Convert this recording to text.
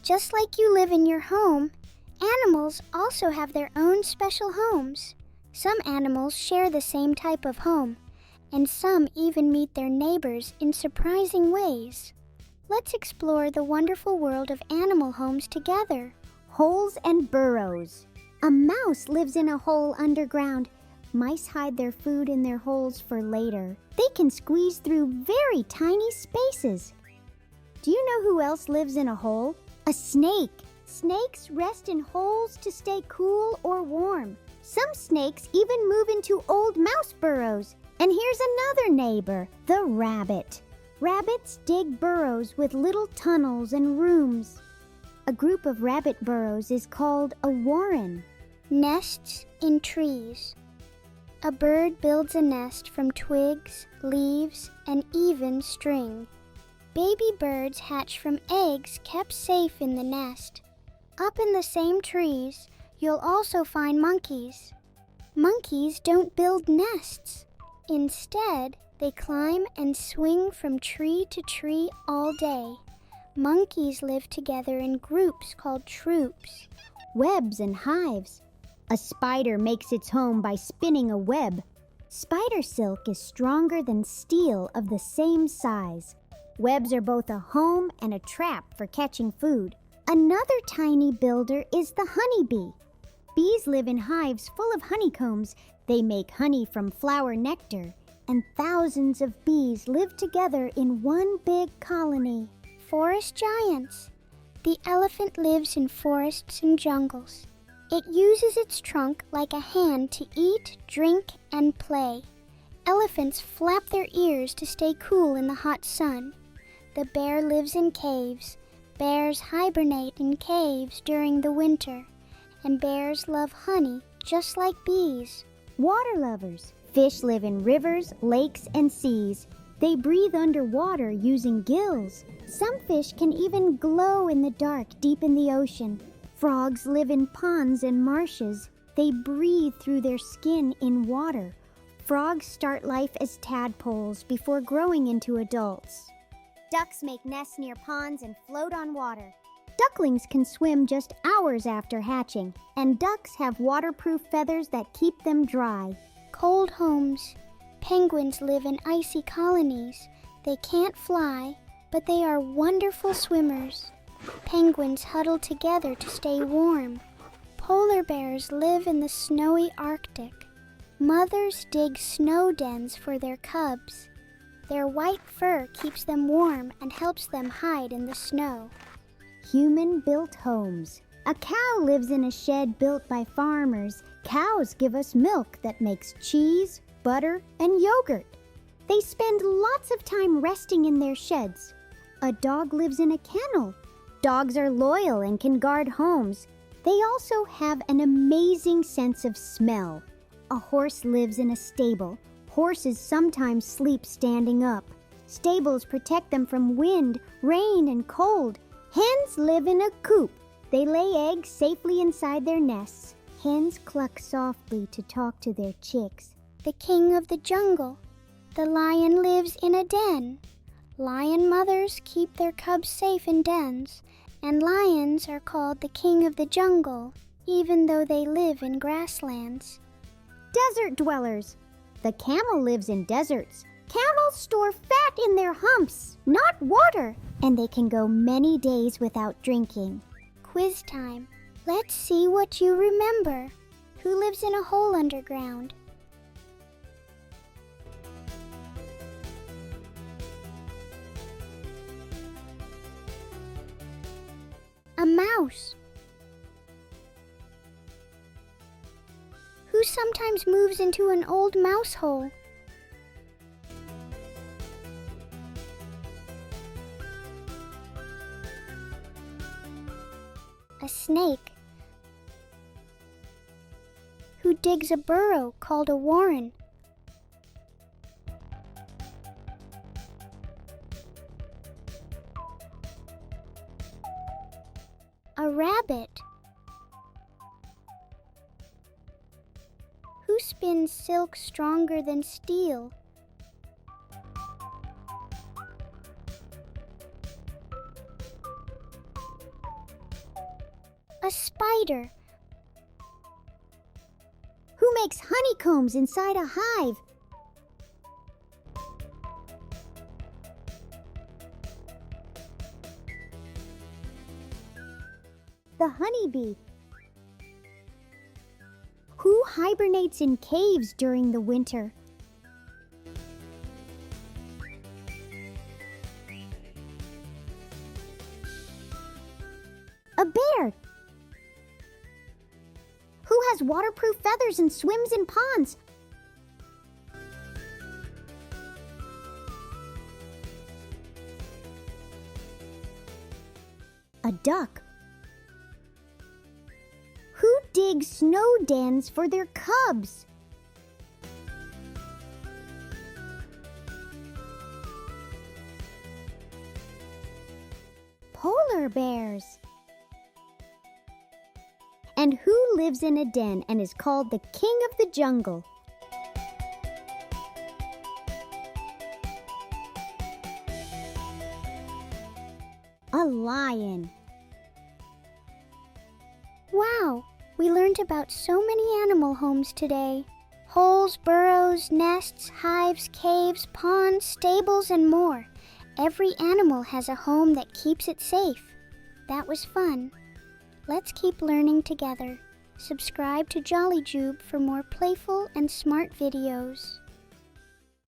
Just like you live in your home, animals also have their own special homes. Some animals share the same type of home, and some even meet their neighbors in surprising ways. Let's explore the wonderful world of animal homes together. Holes and burrows. A mouse lives in a hole underground. Mice hide their food in their holes for later. They can squeeze through very tiny spaces. Do you know who else lives in a hole? A snake. Snakes rest in holes to stay cool or warm. Some snakes even move into old mouse burrows. And here's another neighbor, the rabbit. Rabbits dig burrows with little tunnels and rooms. A group of rabbit burrows is called a warren. Nests in trees. A bird builds a nest from twigs, leaves, and even string. Baby birds hatch from eggs kept safe in the nest. Up in the same trees, you'll also find monkeys. Monkeys don't build nests. Instead, they climb and swing from tree to tree all day. Monkeys live together in groups called troops. Webs and hives. A spider makes its home by spinning a web. Spider silk is stronger than steel of the same size. Webs are both a home and a trap for catching food. Another tiny builder is the honeybee. Bees live in hives full of honeycombs. They make honey from flower nectar, and thousands of bees live together in one big colony. Forest giants. The elephant lives in forests and jungles. It uses its trunk like a hand to eat, drink, and play. Elephants flap their ears to stay cool in the hot sun. The bear lives in caves. Bears hibernate in caves during the winter. And bears love honey just like bees. Water lovers. Fish live in rivers, lakes, and seas. They breathe underwater using gills. Some fish can even glow in the dark deep in the ocean. Frogs live in ponds and marshes. They breathe through their skin in water. Frogs start life as tadpoles before growing into adults. Ducks make nests near ponds and float on water. Ducklings can swim just hours after hatching, and ducks have waterproof feathers that keep them dry. Cold homes. Penguins live in icy colonies. They can't fly, but they are wonderful swimmers. Penguins huddle together to stay warm. Polar bears live in the snowy Arctic. Mothers dig snow dens for their cubs. Their white fur keeps them warm and helps them hide in the snow. Human-built homes. A cow lives in a shed built by farmers. Cows give us milk that makes cheese, butter, and yogurt. They spend lots of time resting in their sheds. A dog lives in a kennel. Dogs are loyal and can guard homes. They also have an amazing sense of smell. A horse lives in a stable. Horses sometimes sleep standing up. Stables protect them from wind, rain, and cold. Hens live in a coop. They lay eggs safely inside their nests. Hens cluck softly to talk to their chicks. The king of the jungle. The lion lives in a den. Lion mothers keep their cubs safe in dens, and lions are called the king of the jungle, even though they live in grasslands. Desert dwellers. The camel lives in deserts. Camels store fat in their humps, not water, and they can go many days without drinking. Quiz time. Let's see what you remember. Who lives in a hole underground? A mouse. Who sometimes moves into an old mouse hole? A snake. Who digs a burrow called a warren? A rabbit. Who spins silk stronger than steel? a spider. Who makes honeycombs inside a hive? The honeybee. Who hibernates in caves during the winter? A bear. Who has waterproof feathers and swims in ponds? A duck. Who digs snow dens for their cubs? Polar bears. And who lives in a den and is called the king of the jungle? A lion. Wow, we learned about so many animal homes today. Holes, burrows, nests, hives, caves, ponds, stables, and more. Every animal has a home that keeps it safe. That was fun. Let's keep learning together. Subscribe to JollyJube for more playful and smart videos.